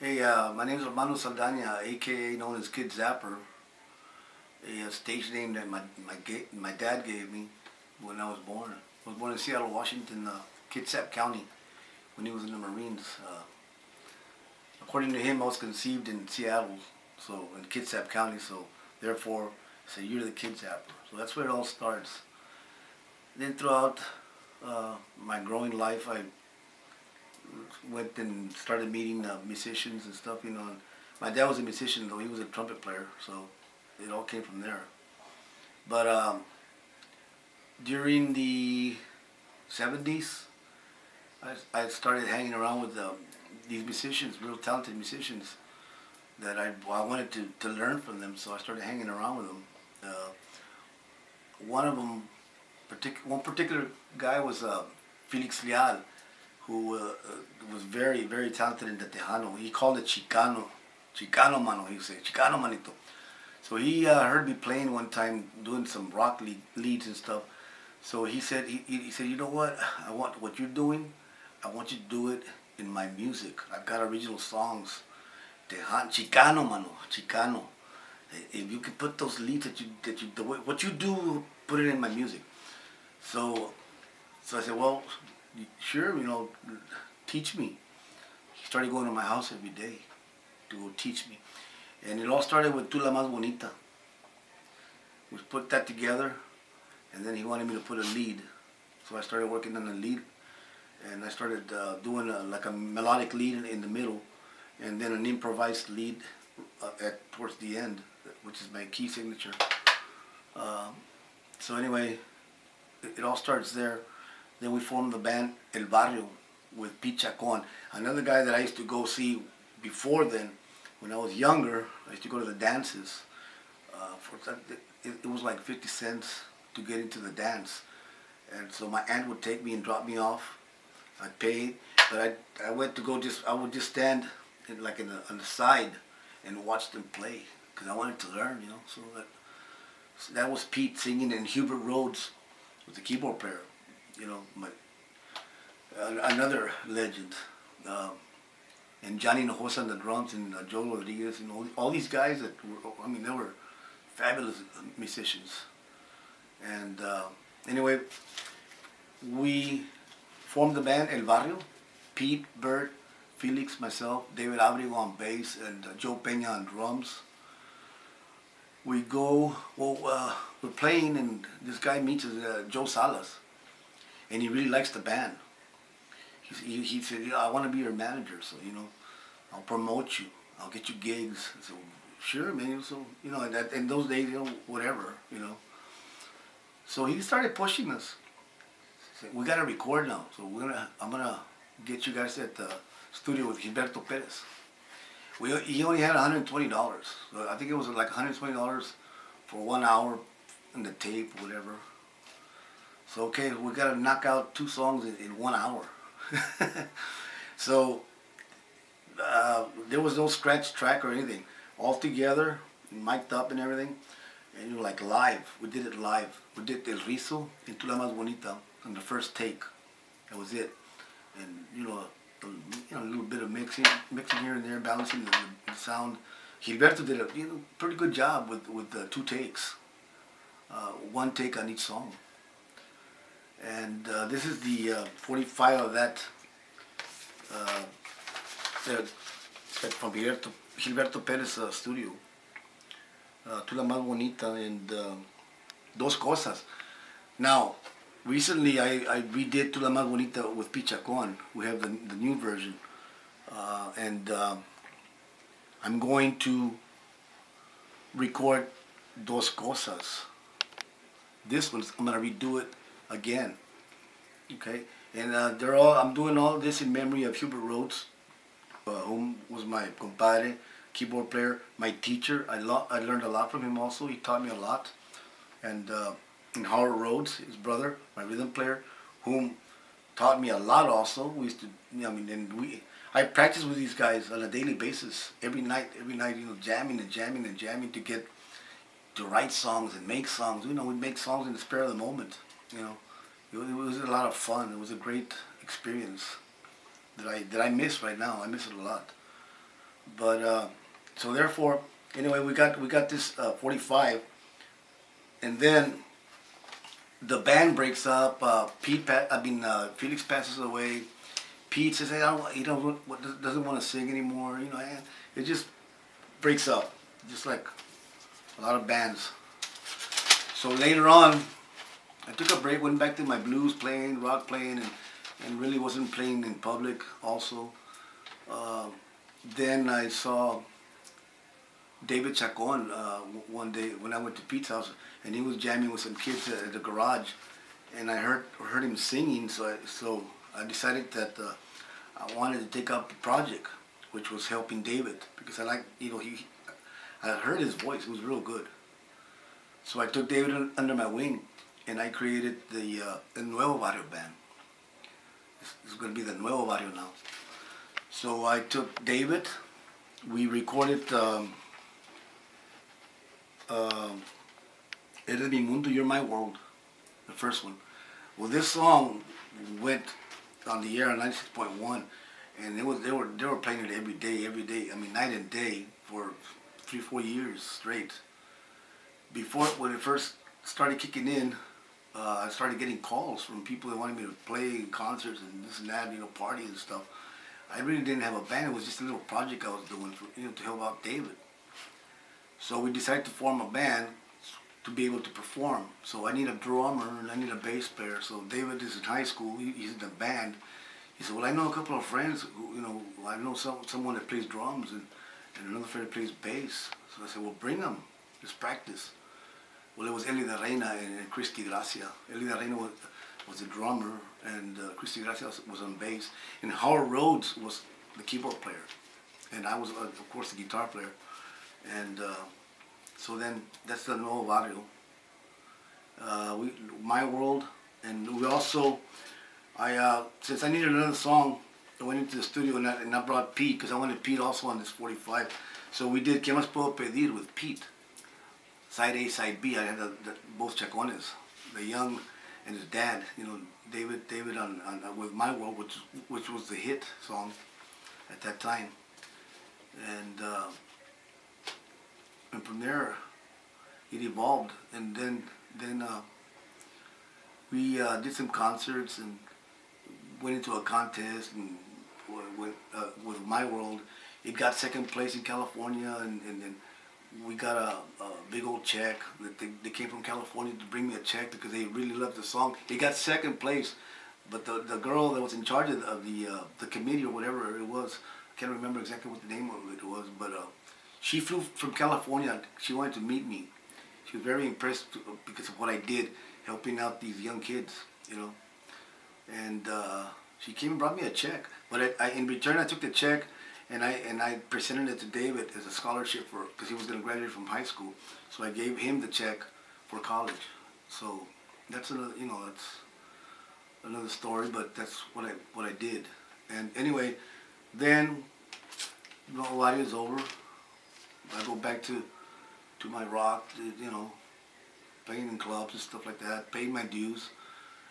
Hey, my name is Armando Saldana, aka known as Kid Zapper, a stage name that my dad gave me when I was born. I was born in Seattle, Washington, Kitsap County, when he was in the Marines. According to him, I was conceived in Seattle, so in Kitsap County, so therefore, say you're the Kid Zapper. So that's where it all starts. Then throughout my growing life, I went and started meeting musicians and stuff. And my dad was a musician, though he was a trumpet player, so it all came from there. But during the '70s, I started hanging around with these musicians, real talented musicians, that I wanted to learn from them. So I started hanging around with them. One of them, one particular guy was Felix Leal, who was very, very talented in the Tejano. He called it Chicano. Chicano mano, he would say. Chicano manito. So he heard me playing one time, doing some rock leads and stuff. So he said, you know what? I want what you're doing. I want you to do it in my music. I've got original songs. Chicano mano, Chicano. If you could put those leads what you do, put it in my music. So, so I said, well, sure, teach me. He started going to my house every day to go teach me. And it all started with Tu La Más Bonita. We put that together, and then he wanted me to put a lead. So I started working on the lead, and I started doing like a melodic lead in the middle, and then an improvised lead towards the end, which is my key signature. So anyway, it all starts there. Then we formed the band El Barrio with Pete Chacon, another guy that I used to go see before then. When I was younger, I used to go to the dances. It was like 50 cents to get into the dance. And so my aunt would take me and drop me off. I paid, but I went to go I would just stand on the side and watch them play because I wanted to learn, So that was Pete singing, and Hubert Rhodes was the keyboard player, another legend. And Johnny Hinojosa on the drums, and Joe Rodriguez, and all these guys they were fabulous musicians. And anyway, we formed the band El Barrio. Pete, Bert, Felix, myself, David Abrego on bass, and Joe Peña on drums. We go, we're playing, and this guy meets us, Joe Salas, and he really likes the band. He said, I want to be your manager, so, I'll promote you. I'll get you gigs. I said, well, sure, man. So, in those days, whatever, So he started pushing us. He said, we got to record now, so I'm going to get you guys at the studio with Gilberto Perez. He only had $120. So I think it was like $120 for 1 hour in the tape, whatever. So, okay, we got to knock out 2 songs in 1 hour. So there was no scratch track or anything. All together, mic'd up and everything, and like live. We did it live. We did El Rizo and Tu La Más Bonita on the first take. That was it. And a little bit of mixing here and there, balancing the sound. Gilberto did a pretty good job with the 2 takes, 1 take on each song. And this is the 45 of that from Gilberto Perez studio. Tu La Más Bonita and Dos Cosas. Now, recently I redid Tu La Más Bonita with Pete Chacon. We have the new version. And I'm going to record Dos Cosas. This one, I'm going to redo it again. Okay? And I'm doing all this in memory of Hubert Rhodes, whom was my compadre, keyboard player, my teacher. I learned a lot from him also. He taught me a lot. And Howard Rhodes, his brother, my rhythm player, whom taught me a lot also. We used to, I practiced with these guys on a daily basis, every night, jamming to get to write songs and make songs. We'd make songs in the spare of the moment. It was a lot of fun. It was a great experience that I miss right now. I miss it a lot. But so therefore, anyway, we got this 45, and then the band breaks up. Felix passes away. Pete says, "Hey, he doesn't want to sing anymore." And it just breaks up, just like a lot of bands. So later on, I took a break, went back to my blues playing, rock playing, and really wasn't playing in public. Also, then I saw David Chacon one day when I went to Pete's house, and he was jamming with some kids at the garage, and I heard him singing. So I decided that I wanted to take up a project, which was helping David, because I like I heard his voice; it was real good. So I took David under my wing, and I created the Nuevo Barrio band. It's going to be the Nuevo Barrio now. So I took David. We recorded. Eres mi mundo, you're my world, the first one. Well, this song went on the air on 96.1, and they were playing it every day. I mean, night and day for 3-4 years straight. Before, when it first started kicking in, I started getting calls from people that wanted me to play concerts and this and that, parties and stuff. I really didn't have a band. It was just a little project I was doing to help out David. So we decided to form a band to be able to perform. So I need a drummer and I need a bass player. So David is in high school. He's in the band. He said, "Well, I know a couple of friends who, I know someone that plays drums and another friend that plays bass." So I said, "Well, bring them. Let's practice." Well, it was Eli de Reina and Christy Gracia. Eli de Reina was the drummer, and Christy Gracia was on bass. And Howard Rhodes was the keyboard player. And I was, of course, the guitar player. And so then that's the Nuevo Barrio. My World, and we also, since I needed another song, I went into the studio and I brought Pete, because I wanted Pete also on this 45. So we did ¿Qué más puedo pedir with Pete? Side A, side B. I had both Chacones, the young and his dad. David on with My World, which was the hit song at that time, and from there it evolved, and then we did some concerts and went into a contest and with My World. It got second place in California, and then we got a big old check. They came from California to bring me a check because they really loved the song. It got second place, but the girl that was in charge of the committee or whatever it was, I can't remember exactly what the name of it was, but she flew from California. She wanted to meet me. She was very impressed because of what I did, helping out these young kids, And she came and brought me a check. But in return, I took the check and I presented it to David as a scholarship because he was going to graduate from high school. So I gave him the check for college. So that's that's another story. But that's what I did. And anyway, then Barrio is over. I go back to my rock, playing in clubs and stuff like that, paying my dues.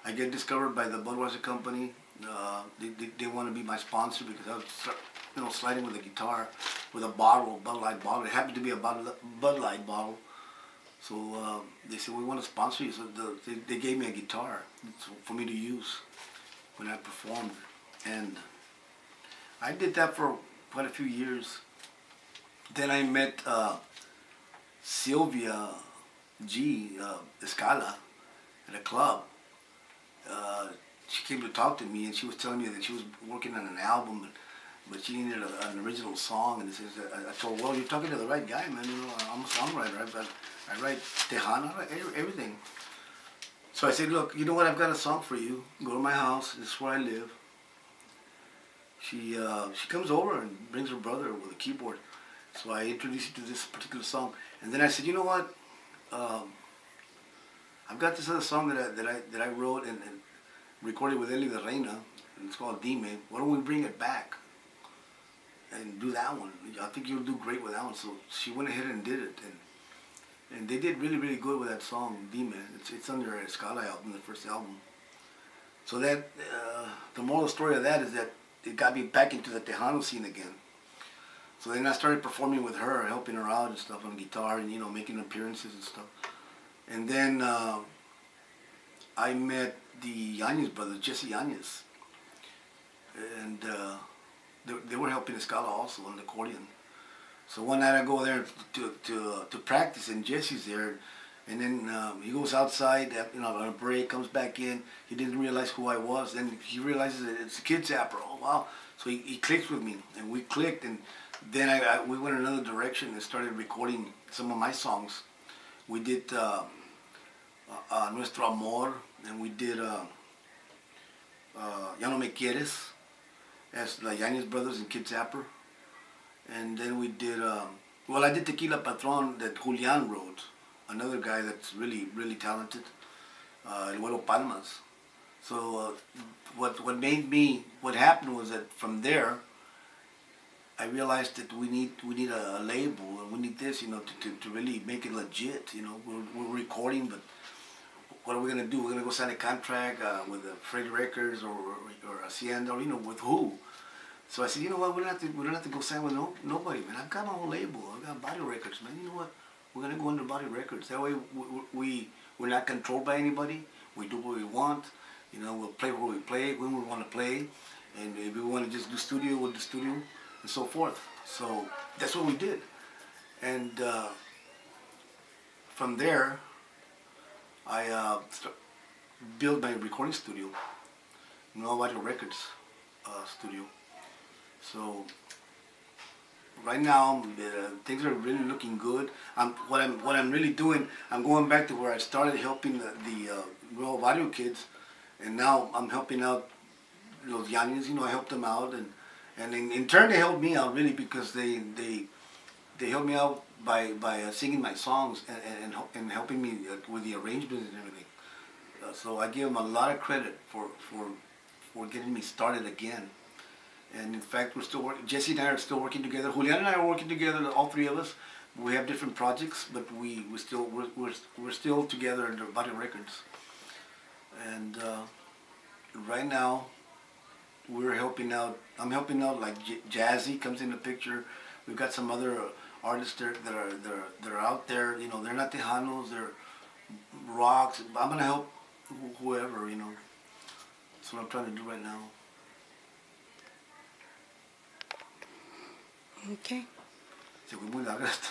I get discovered by the Budweiser company. They want to be my sponsor because I was, sliding with a guitar with a bottle, Bud Light bottle. It happened to be a Bud Light bottle. So they said, "We want to sponsor you." So they gave me a guitar for me to use when I performed. And I did that for quite a few years. Then I met Sylvia G. Escala at a club. She came to talk to me, and she was telling me that she was working on an album, but she needed an original song. And I told her, "Well, you're talking to the right guy, man. I'm a songwriter. I write Tejano, I write everything." So I said, "Look, you know what? I've got a song for you. Go to my house. This is where I live." She comes over and brings her brother with a keyboard. So I introduced her to this particular song, and then I said, "You know what? I've got this other song that I wrote and recorded with Eli de Reina, and it's called Dime. Why don't we bring it back and do that one? I think you'll do great with that one." So she went ahead and did it, and they did really, really good with that song, Dime. It's on their Escala album, the first album. So that the moral story of that is that it got me back into the Tejano scene again. So then I started performing with her, helping her out and stuff on guitar and, making appearances and stuff. And then I met the Yanez brothers, Jesse Yanez. And they were helping Escala also on the accordion. So one night I go there to practice, and Jesse's there. And then he goes outside, on a break, comes back in. He didn't realize who I was. Then he realizes that it's a kid Zapper. Oh, wow. So he clicks with me, and we clicked. And then we went in another direction and started recording some of my songs. We did Nuestro Amor, and we did Ya No Me Quieres as the Yanez brothers and Kid Zapper. And then we did, I did Tequila Patron that Julian wrote. Another guy that's really, really talented, El Huelo Palmas. So what happened was that from there, I realized that we need a label, and we need this, to really make it legit. We're recording, but what are we gonna do? We're gonna go sign a contract with Freddie Records or Hacienda, or with who? So I said, you know what? We don't have to go sign with nobody, man. I've got my own label. I've got Body Records, man. You know what? We're gonna go under Body Records. That way, we're not controlled by anybody. We do what we want. We'll play where we play, when we want to play, and if we want to just do studio, we'll do studio, and so forth. So that's what we did. And from there, I built my recording studio, Nuevo Barrio Records studio. So right now, things are really looking good. What I'm really doing, I'm going back to where I started helping the Nuevo Barrio kids, and now I'm helping out los Yanez. I helped them out, and in turn they helped me out really, because they helped me out by singing my songs and helping me with the arrangements and everything. So I give them a lot of credit for getting me started again. And in fact, we're still working. Jesse and I are still working together. Julian and I are working together. All three of us. We have different projects, but we're still together under Body Records. And right now, we're helping out. I'm helping out, like Jazzy comes in the picture. We've got some other artists that are out there. They're not Tejanos. They're rocks. I'm gonna help whoever. That's what I'm trying to do right now. Okay. Se fue muy larga esto.